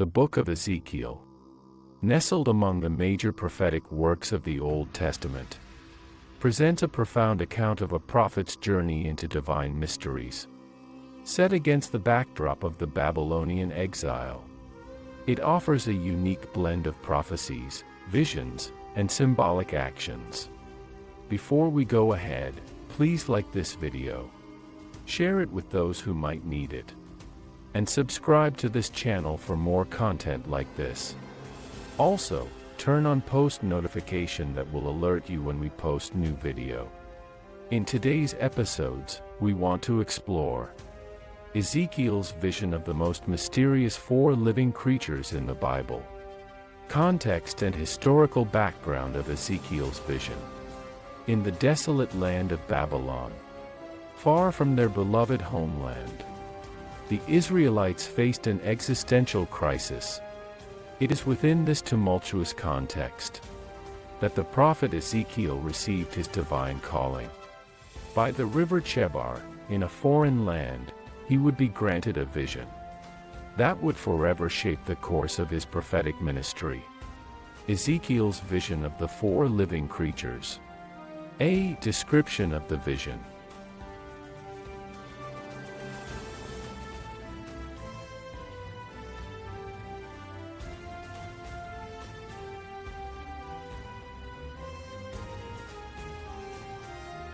The Book of Ezekiel, nestled among the major prophetic works of the Old Testament, presents a profound account of a prophet's journey into divine mysteries. Set against the backdrop of the Babylonian exile, it offers a unique blend of prophecies, visions, and symbolic actions. Before we go ahead, please like this video, share it with those who might need it, and subscribe to this channel for more content like this. Also, turn on post notification that will alert you when we post new video. In today's episodes, we want to explore Ezekiel's vision of the most mysterious 4 living creatures in the Bible, context and historical background of Ezekiel's vision. In the desolate land of Babylon, far from their beloved homeland, the Israelites faced an existential crisis. It is within this tumultuous context that the prophet Ezekiel received his divine calling. By the river Chebar, in a foreign land, he would be granted a vision that would forever shape the course of his prophetic ministry. Ezekiel's vision of the 4 living creatures. A description of the vision.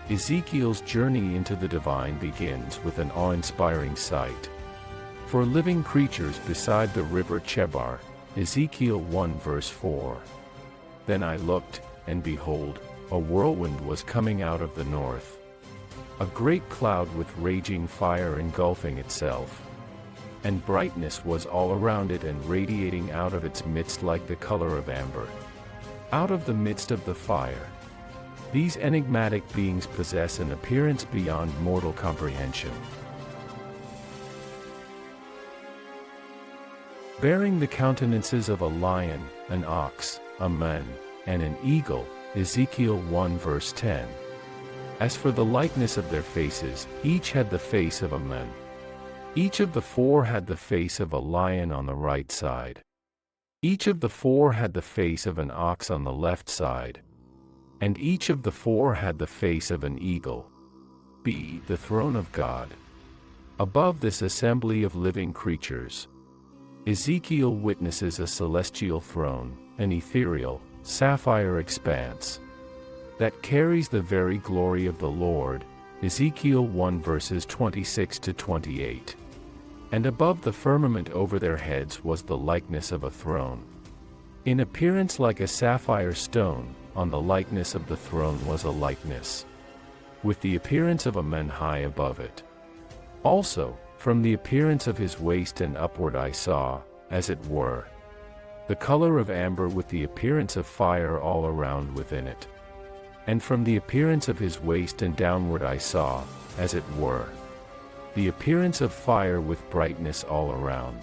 Ezekiel's journey into the divine begins with an awe-inspiring sight. 4 living creatures beside the river Chebar, Ezekiel 1 verse 4. Then I looked, and behold, a whirlwind was coming out of the north. A great cloud with raging fire engulfing itself. And brightness was all around it and radiating out of its midst like the color of amber. Out of the midst of the fire, these enigmatic beings possess an appearance beyond mortal comprehension. Bearing the countenances of a lion, an ox, a man, and an eagle, Ezekiel 1 verse 10. As for the likeness of their faces, each had the face of a man. Each of the 4 had the face of a lion on the right side. Each of the 4 had the face of an ox on the left side. And each of the 4 had the face of an eagle. B. The throne of God. Above this assembly of living creatures, Ezekiel witnesses a celestial throne, an ethereal, sapphire expanse that carries the very glory of the Lord, Ezekiel 1 verses 26 to 28. And above the firmament over their heads was the likeness of a throne. In appearance like a sapphire stone, on the likeness of the throne was a likeness, with the appearance of a man high above it. Also, from the appearance of his waist and upward I saw, as it were, the color of amber with the appearance of fire all around within it. And from the appearance of his waist and downward I saw, as it were, the appearance of fire with brightness all around,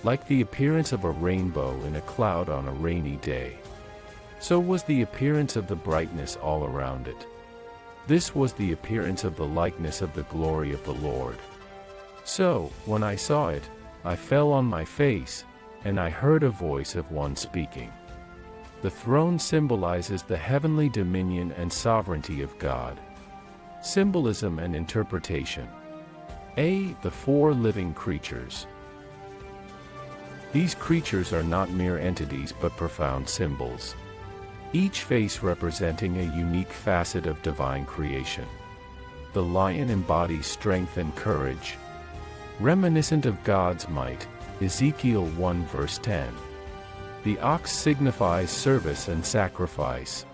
like the appearance of a rainbow in a cloud on a rainy day. So was the appearance of the brightness all around it. This was the appearance of the likeness of the glory of the Lord. So, when I saw it, I fell on my face, and I heard a voice of one speaking. The throne symbolizes the heavenly dominion and sovereignty of God. Symbolism and interpretation. A. The 4 living creatures. These creatures are not mere entities but profound symbols, each face representing a unique facet of divine creation. The lion embodies strength and courage, reminiscent of God's might, Ezekiel 1 verse 10. The ox signifies service and sacrifice,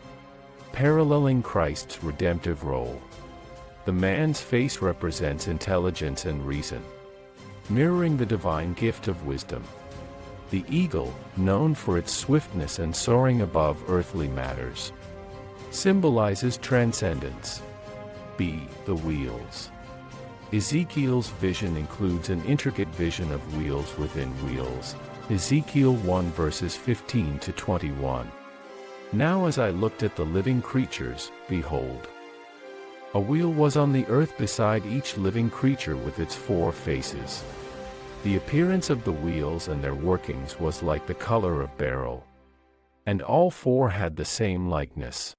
paralleling Christ's redemptive role. The man's face represents intelligence and reason, mirroring the divine gift of wisdom. The eagle, known for its swiftness and soaring above earthly matters, symbolizes transcendence. B. The wheels. Ezekiel's vision includes an intricate vision of wheels within wheels, Ezekiel 1 verses 15 to 21. Now as I looked at the living creatures, behold, a wheel was on the earth beside each living creature with its 4 faces. The appearance of the wheels and their workings was like the color of beryl. And all four had the same likeness.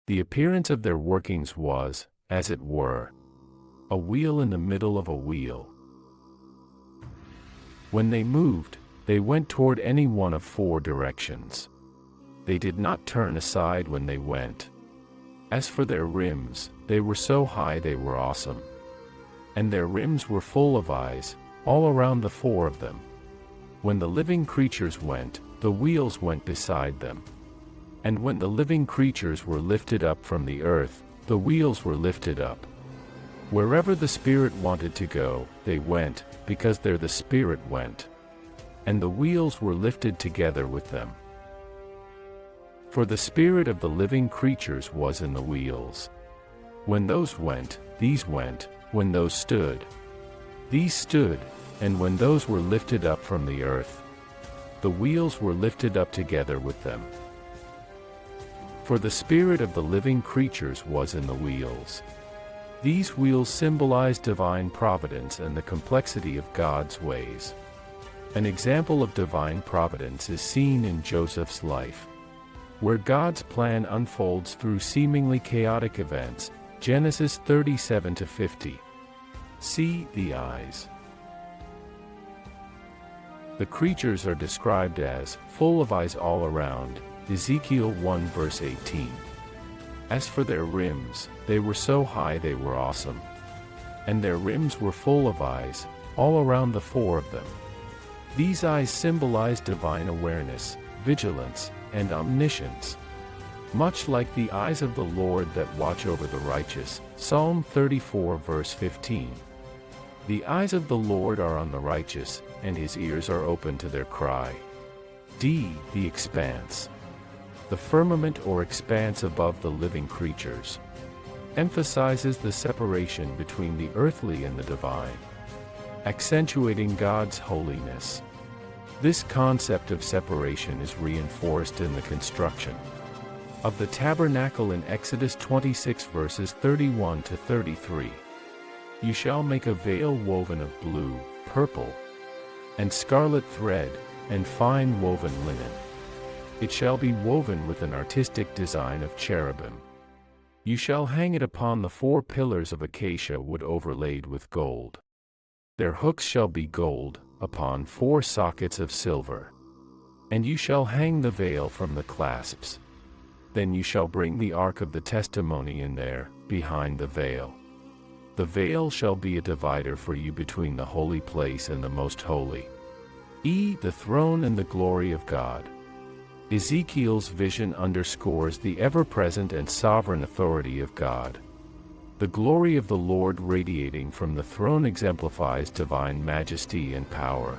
The appearance of their workings was, as it were, a wheel in the middle of a wheel. When they moved, they went toward any one of four directions. They did not turn aside when they went. As for their rims, they were so high they were awesome. And their rims were full of eyes, all around the four of them. When the living creatures went, the wheels went beside them. And when the living creatures were lifted up from the earth, the wheels were lifted up. Wherever the Spirit wanted to go, they went, because there the Spirit went. And the wheels were lifted together with them. For the spirit of the living creatures was in the wheels. When those went, these went, when those stood, these stood, and when those were lifted up from the earth, the wheels were lifted up together with them. For the spirit of the living creatures was in the wheels. These wheels symbolize divine providence and the complexity of God's ways. An example of divine providence is seen in Joseph's life, where God's plan unfolds through seemingly chaotic events, Genesis 37-50. See the eyes. The creatures are described as full of eyes all around, Ezekiel 1 verse 18. As for their rims, they were so high they were awesome. And their rims were full of eyes, all around the four of them. These eyes symbolize divine awareness, vigilance, and omniscience. Much like the eyes of the Lord that watch over the righteous, Psalm 34 verse 15. The eyes of the Lord are on the righteous, and his ears are open to their cry. D. The expanse. The firmament or expanse above the living creatures emphasizes the separation between the earthly and the divine, accentuating God's holiness. This concept of separation is reinforced in the construction of the tabernacle in Exodus 26 verses 31-33. You shall make a veil woven of blue, purple, and scarlet thread, and fine woven linen. It shall be woven with an artistic design of cherubim. You shall hang it upon the 4 pillars of acacia wood overlaid with gold. Their hooks shall be gold, upon 4 sockets of silver. And you shall hang the veil from the clasps. Then you shall bring the ark of the testimony in there, behind the veil. The veil shall be a divider for you between the holy place and the most holy. The throne and the glory of God. Ezekiel's vision underscores the ever-present and sovereign authority of God. The glory of the Lord radiating from the throne exemplifies divine majesty and power,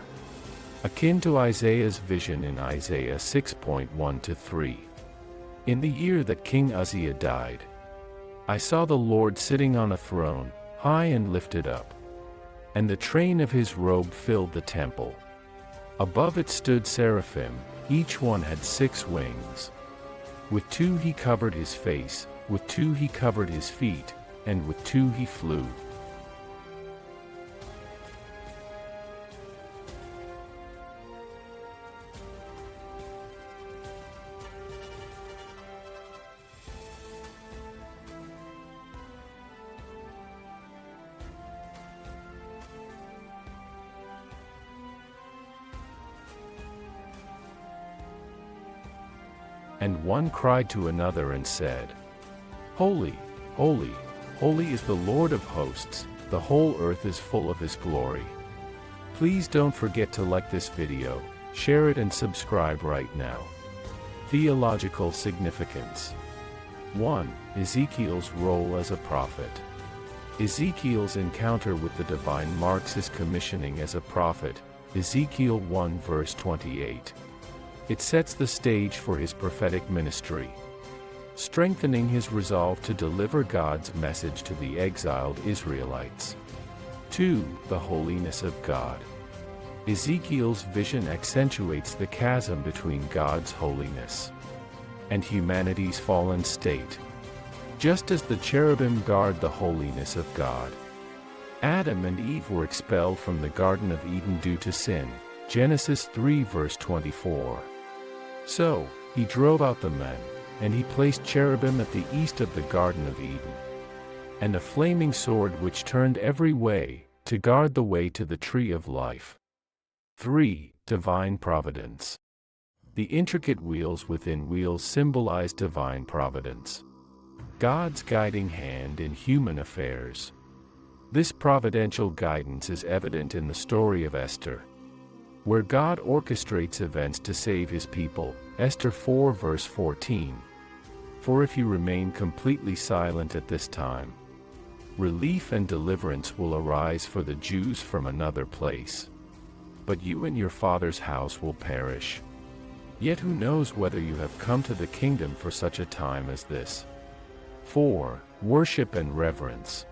akin to Isaiah's vision in Isaiah 6.1-3. In the year that King Uzziah died, I saw the Lord sitting on a throne, high and lifted up, and the train of his robe filled the temple. Above it stood seraphim, each one had 6 wings. With 2 he covered his face, with 2 he covered his feet, and with 2 he flew. And one cried to another and said, Holy, holy, holy is the Lord of hosts, the whole earth is full of his glory. Please don't forget to like this video, share it and subscribe right now. Theological significance. 1. Ezekiel's role as a prophet. Ezekiel's encounter with the divine marks his commissioning as a prophet, Ezekiel 1 verse 28. It sets the stage for his prophetic ministry, strengthening his resolve to deliver God's message to the exiled Israelites. 2. The holiness of God. Ezekiel's vision accentuates the chasm between God's holiness and humanity's fallen state. Just as the cherubim guard the holiness of God, Adam and Eve were expelled from the Garden of Eden due to sin. Genesis 3 verse 24. So, he drove out the men, and he placed cherubim at the east of the Garden of Eden, and a flaming sword which turned every way, to guard the way to the tree of life. 3. Divine providence. The intricate wheels within wheels symbolize divine providence, God's guiding hand in human affairs. This providential guidance is evident in the story of Esther, where God orchestrates events to save his people. Esther 4 verse 14. For if you remain completely silent at this time, relief and deliverance will arise for the Jews from another place. But you and your father's house will perish. Yet who knows whether you have come to the kingdom for such a time as this? 4. Worship and reverence.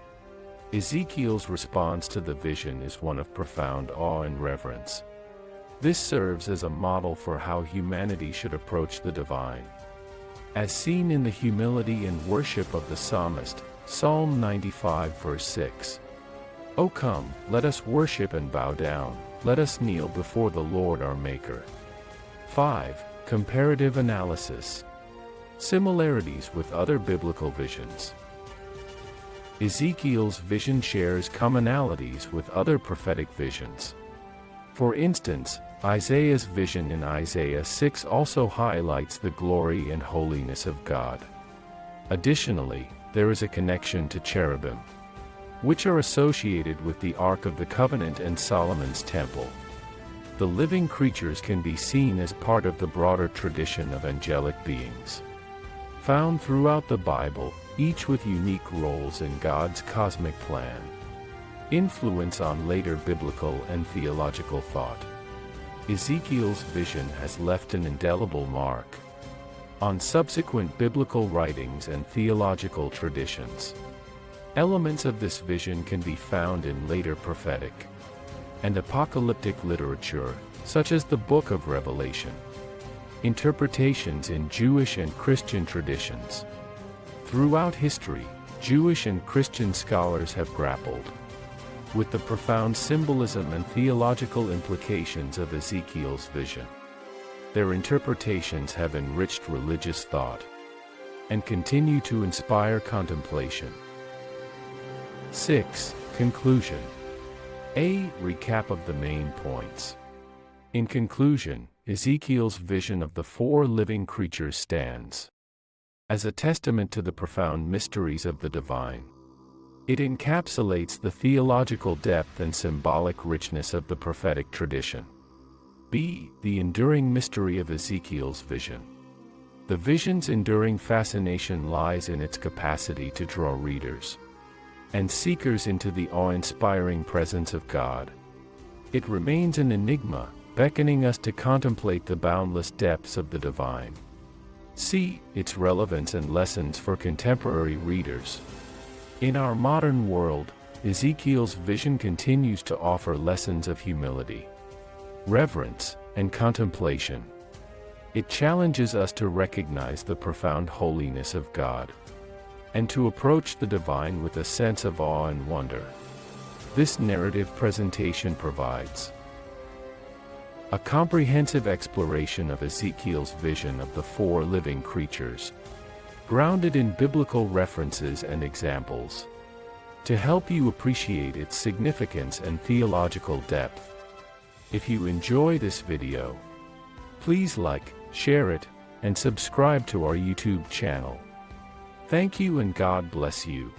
Ezekiel's response to the vision is one of profound awe and reverence. This serves as a model for how humanity should approach the divine, as seen in the humility and worship of the psalmist, Psalm 95 verse 6. O come, let us worship and bow down, let us kneel before the Lord our Maker. 5. Comparative analysis. Similarities with other biblical visions. Ezekiel's vision shares commonalities with other prophetic visions. For instance, Isaiah's vision in Isaiah 6 also highlights the glory and holiness of God. Additionally, there is a connection to cherubim, which are associated with the Ark of the Covenant and Solomon's temple. The living creatures can be seen as part of the broader tradition of angelic beings, found throughout the Bible, each with unique roles in God's cosmic plan. Influence on later biblical and theological thought. Ezekiel's vision has left an indelible mark on subsequent biblical writings and theological traditions. Elements of this vision can be found in later prophetic and apocalyptic literature, such as the Book of Revelation. Interpretations in Jewish and Christian traditions. Throughout history, Jewish and Christian scholars have grappled with the profound symbolism and theological implications of Ezekiel's vision. Their interpretations have enriched religious thought and continue to inspire contemplation. 6. Conclusion. A recap of the main points. In conclusion, Ezekiel's vision of the four living creatures stands as a testament to the profound mysteries of the divine. It encapsulates the theological depth and symbolic richness of the prophetic tradition. B. The enduring mystery of Ezekiel's vision. The vision's enduring fascination lies in its capacity to draw readers and seekers into the awe-inspiring presence of God. It remains an enigma, beckoning us to contemplate the boundless depths of the divine. C. Its relevance and lessons for contemporary readers. In our modern world, Ezekiel's vision continues to offer lessons of humility, reverence, and contemplation. It challenges us to recognize the profound holiness of God and to approach the divine with a sense of awe and wonder. This narrative presentation provides a comprehensive exploration of Ezekiel's vision of the four living creatures, grounded in biblical references and examples, to help you appreciate its significance and theological depth. If you enjoy this video, please like, share it, and subscribe to our YouTube channel. Thank you and God bless you.